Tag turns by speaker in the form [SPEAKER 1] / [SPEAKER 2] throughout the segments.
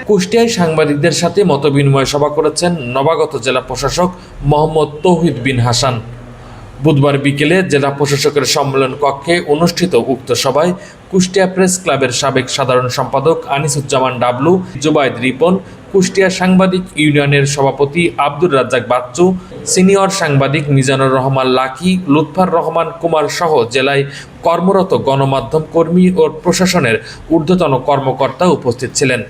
[SPEAKER 1] কুষ্টিয়ায় সাংবাদিকদের সাথে মতবিনিময় সভা করেছেন নবাগত জেলা প্রশাসক মোহাম্মদ তৌহিদ বিন হাসান। বুধবার বিকেলে জেলা প্রশাসকের সম্মেলন কক্ষে অনুষ্ঠিত উক্ত সভায় কুষ্টিয়া প্রেস ক্লাবের সাবেক সাধারণ সম্পাদক আনিসুজ্জামান ডাবলু, জুবায়েদ রিপন, কুষ্টিয়া সাংবাদিক ইউনিয়নের সভাপতি আব্দুর রাজ্জাক বাচ্চু, সিনিয়র সাংবাদিক মিজানুর রহমান লাকি, লুৎফার রহমান কুমার সহ জেলায় কর্মরত গণমাধ্যম কর্মী ও প্রশাসনের ঊর্ধ্বতন কর্মকর্তা উপস্থিত ছিলেন।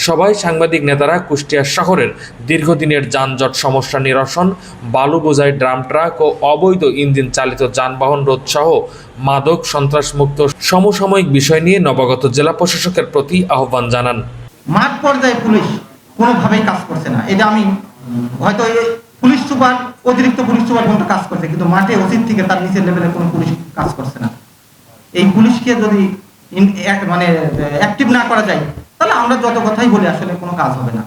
[SPEAKER 1] সবাই সাংবাদিক নেতারা কুষ্টিয়া শহরের দীর্ঘদিনের যানজট সমস্যা নিরসন, বালু বোঝাই ড্রাম ট্রাক ও অবৈধ ইঞ্জিন চালিত যানবাহন রোধ সহ মাদক সন্ত্রাসমুক্ত সমসাময়িক বিষয় নিয়ে নবাগত জেলা প্রশাসকের প্রতি আহ্বান জানান।
[SPEAKER 2] মাঠ পর্যায়ে পুলিশ কোনোভাবেই কাজ করছে না। এটা আমি হয়তো পুলিশ সুপার, অতিরিক্ত পুলিশ সুপার কোনটা কাজ করছে, কিন্তু মাঠে অতীত থেকে তার নিচের লেভেলে কোনো পুলিশ কাজ করছে না। এই পুলিশকে যদি মানে অ্যাক্টিভ না করা যায়, তাহলে আমরা যত কথাই বলি আসলে কোনো কাজ হবে না।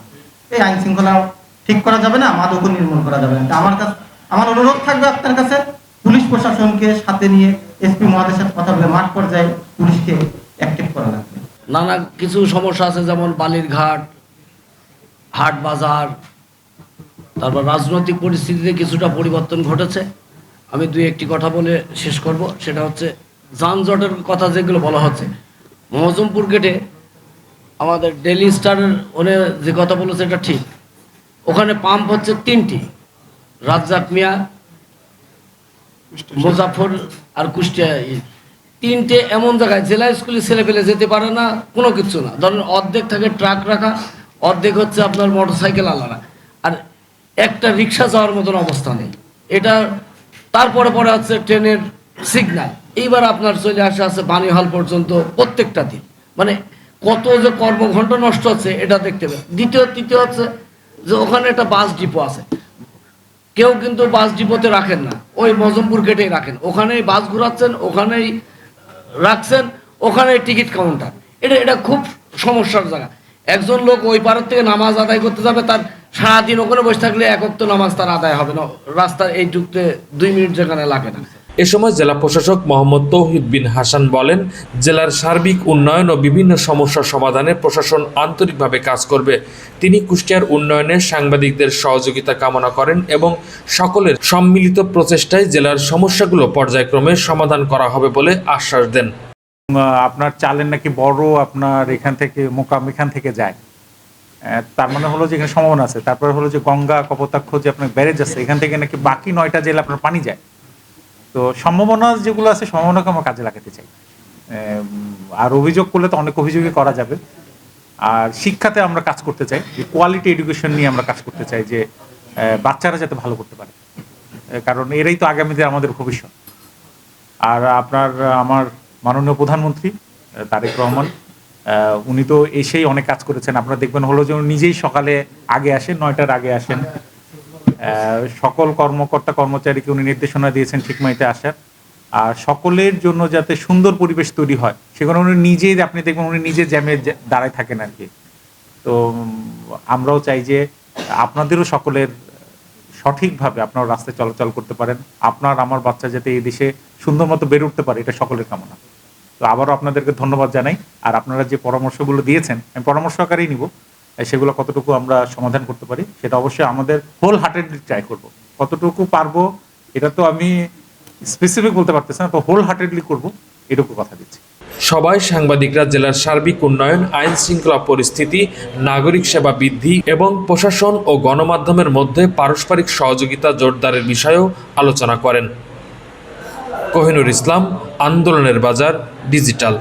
[SPEAKER 2] এই আইন শৃঙ্খলা ঠিক করা যাবে না, মাদক নির্মূল করা যাবে না। আমার অনুরোধ থাকবে আপনার কাছে, পুলিশ প্রশাসনকে সাথে নিয়ে এসপি মহোদয়ের সাথে কথা বলে মাঠ পর্যায়ে পুলিশকে অ্যাক্টিভ করা লাগবে।
[SPEAKER 3] নানা কিছু সমস্যা আছে, যেমন বালির ঘাট, হাট বাজার, তারপর রাজনৈতিক পরিস্থিতিতে কিছুটা পরিবর্তন ঘটেছে। আমি দুই একটি কথা বলে শেষ করব। সেটা হচ্ছে যানজটের কথা যেগুলো বলা হচ্ছে। মহজমপুর গেটে আমাদের ডেইলি স্টারের ওনে যে কথা বলেছে এটা ঠিক। ওখানে পাম্প হচ্ছে 3টি, রাজ্জাক মিয়া, মুজাফর আর কুষ্টিয়া। 3টে এমন জায়গায় জেলা স্কুলে ছেলে পেলে যেতে পারে না, কোনো কিছু না। ধরেন অর্ধেক থাকে ট্রাক রাখা, অর্ধেক হচ্ছে আপনার মোটরসাইকেল আলাদা, আর একটা রিক্সা যাওয়ার মতন অবস্থা নেই। এটা তারপরে পরে হচ্ছে ট্রেনের সিগন্যাল। এইবার আপনার চলে আছে বানিহাল পর্যন্ত প্রত্যেকটা দিন, মানে কত যে কর্মঘণ্টা নষ্ট হচ্ছে এটা দেখতে পাবেন। তৃতীয় হচ্ছে যে ওখানে একটা বাস ডিপো আছে, কেউ কিন্তু বাস ডিপোতে রাখেন না, ওই মজমপুর গেটেই রাখেন। ওখানেই বাস ঘুরাচ্ছেন, ওখানেই রাখছেন, ওখানেই টিকিট কাউন্টার। এটা খুব সমস্যার জায়গা। একজন লোক ওই পাড়ার থেকে নামাজ আদায় করতে যাবে, তার সারাদিন ওখানে বসে থাকলে এক ওয়াক্ত নামাজ তার আদায় হবে না। রাস্তার এই ঢুকতে 2 মিনিট যেখানে লাগে না।
[SPEAKER 1] এ সময় জেলা প্রশাসক মোহাম্মদ তৌহিদ বিন হাসান বলেন, জেলার সার্বিক উন্নয়ন ও বিভিন্ন সমস্যার সমাধানে প্রশাসন আন্তরিকভাবে কাজ করবে। তিনি কুষ্টিয়ার উন্নয়নে সাংবাদিকদের সহযোগিতা কামনা করেন এবং সকলের সম্মিলিত প্রচেষ্টায় জেলার সমস্যাগুলো পর্যায়ক্রমে সমাধান করা হবে বলে আশ্বাস দেন।
[SPEAKER 4] আপনার চালের নাকি বড় আপনার এখান থেকে যায়, তার মানে হলো যে এখানে সম্ভাবনা আছে। তারপরে হলো যে গঙ্গা কপোতাক্ষ যে আপনার ব্যারেজ আছে, এখান থেকে নাকি বাকি 9টা জেলা আপনার পানি যায়। তো সম্ভাবনা যেগুলো আছে, সম্ভাবনাকে আমরা কাজে লাগাতে চাই। আর অভিযোগ করলে তো অনেক অভিযোগই করা যাবে। আর শিক্ষাতে আমরা কাজ করতে চাই, যে কোয়ালিটি এডুকেশন নিয়ে আমরা কাজ করতে চাই, যে বাচ্চারা যাতে ভালো করতে পারে, কারণ এরাই তো আগামীতে আমাদের ভবিষ্যৎ। আর আমার মাননীয় প্রধানমন্ত্রী তারেক রহমান, উনি তো এসেই অনেক কাজ করেছেন। আপনারা দেখবেন হলো যে নিজেই সকালে আগে আসেন, 9টার আগে আসেন। সকল কর্মকর্তা কর্মচারীকে উনি নির্দেশনা দিয়েছেন ঠিকমতো আসার, আর সকলের জন্য যাতে সুন্দর পরিবেশ তৈরি হয় সেখানে উনি নিজেই, আপনি দেখবেন উনি নিজে জ্যামে দাঁড়ায় থাকেন আর কি। তো আমরাও চাই যে আপনাদেরও সকলের সঠিকভাবে আপনারা রাস্তায় চলাচল করতে পারেন, আপনার আমার বাচ্চা যাতে এই দেশে সুন্দর মতো বেড়ে উঠতে পারে, এটা সকলের কামনা। তো আবারও আপনাদেরকে ধন্যবাদ জানাই। আর আপনারা যে পরামর্শগুলো দিয়েছেন, আমি পরামর্শ আকারেই নিব, সেগুলো কতটুকু আমরা সমাধান করতে পারি সেটা অবশ্যই আমাদের হোল হার্টেডলি ট্রাই করব। কতটুকু পারবো এটা তো আমি স্পেসিফিক বলতে পারতেছি না, তো হোল হার্টেডলি করবো, এটুকু কথা দিচ্ছি।
[SPEAKER 1] সবাই সাংবাদিকরা জেলার সার্বিক উন্নয়ন, আইন শৃঙ্খলা পরিস্থিতি, নাগরিক সেবা বৃদ্ধি এবং প্রশাসন ও গণমাধ্যমের মধ্যে পারস্পরিক সহযোগিতা জোরদারের বিষয়েও আলোচনা করেন। কোহিনুর ইসলাম, আন্দোলনের বাজার, ডিজিটাল।